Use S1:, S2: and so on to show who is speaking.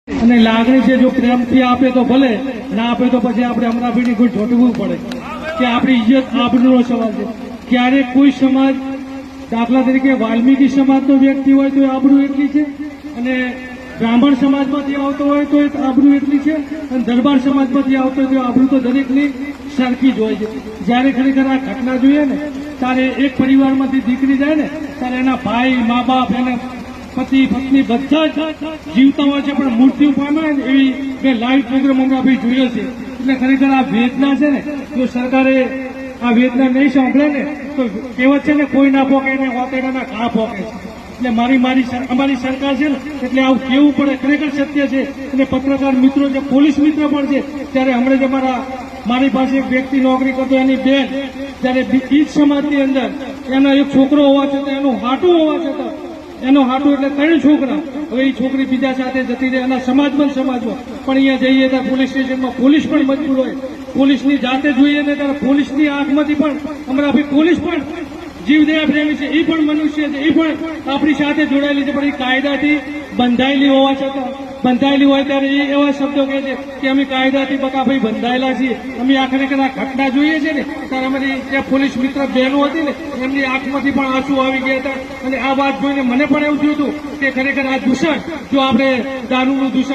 S1: અને લાગણી છે જો પ્રેમથી આપે તો ભલે, ના આપે તો પછી આપણે અમરાભાઈની કોઈ ઢોંટવું પડે કે આપણી ઇજ્જત આબરૂનો સવાલ છે. ક્યારેક કોઈ સમાજ, દાખલા તરીકે વાલ્મીકી સમાજનો વ્યક્તિ હોય તો આબરૂ એટલી છે, અને બ્રાહ્મણ સમાજમાંથી આવતો હોય તો આબરૂ એટલી છે, અને દરબાર સમાજમાંથી આવતો હોય તો આબરૂ તો દરેકની સરખી જ હોય છે. જ્યારે ખરેખર આ ઘટના જોઈએ ને ત્યારે એક પરિવારમાંથી દીકરી જાય ને ત્યારે એના ભાઈ, મા બાપ, એના પતિ પત્ની બધા જ જીવતા હોય છે, પણ મૃત્યુ પામે ને એવી મેં લાઈવ પ્રોગ્રામ અમરાભાઈ જોયો છે. એટલે ખરેખર આ વેદના છે ને, જો સરકારે આ વેદના નહીં સાંભળે ને તો કહેવત છે ને, કોઈ ના પોકે ને વાતેડાના ઘા પોકે છે. એટલે અમારી સરકાર છે ને એટલે આવું કેવું પડે, ખરેખર સત્ય છે. અને પત્રકાર મિત્રો છે, પોલીસ મિત્ર પણ છે. ત્યારે હમણાં જ મારી પાસે એક વ્યક્તિ નોકરી કરતો, એની બેન ત્યારે ઈજ સમાજની અંદર એનો એક છોકરો હોવા છતાં, એનું હાટું હોવા છતાં, એનો હાટું એટલે 3 છોકરા, હવે એ છોકરી બીજા સાથે જતી રહે એના સમાજમાં પણ અહીંયા જઈએ ત્યારે પોલીસ સ્ટેશનમાં પોલીસ પણ મજબૂર હોય, પોલીસની જાતે જોઈએ ને ત્યારે પોલીસની આંખમાંથી પણ અમરાભાઈ પોલીસ પણ જીવદયા પ્રેમી છે, એ પણ મનુષ્ય છે, એ પણ આપણી સાથે જોડાયેલી છે, પણ એ કાયદાથી બંધાયેલી હોવા છતાં, બંધાયેલી હોય ત્યારે એ એવા શબ્દો કહે છે કે અમે કાયદાથી બકાભાઈ બંધાયેલા છીએ. અમે આ ખરેખર આ ઘટના જોઈએ છે ને ત્યારે અમારી ત્યાં પોલીસ મિત્ર બહેનો હતી ને એમની આંખમાંથી પણ આંસુ આવી ગયા હતા. અને આ વાત જોઈને મને પણ એવું થયું હતું કે ખરેખર આ દૂષણ, જો આપણે દારૂનું દૂષણ